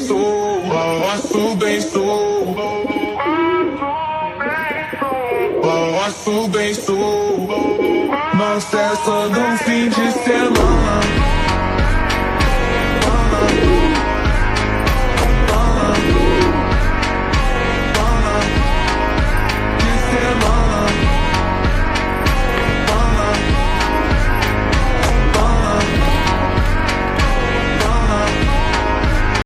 sou, faço bem sou, faço bem sou. Nós festa no fim de semana.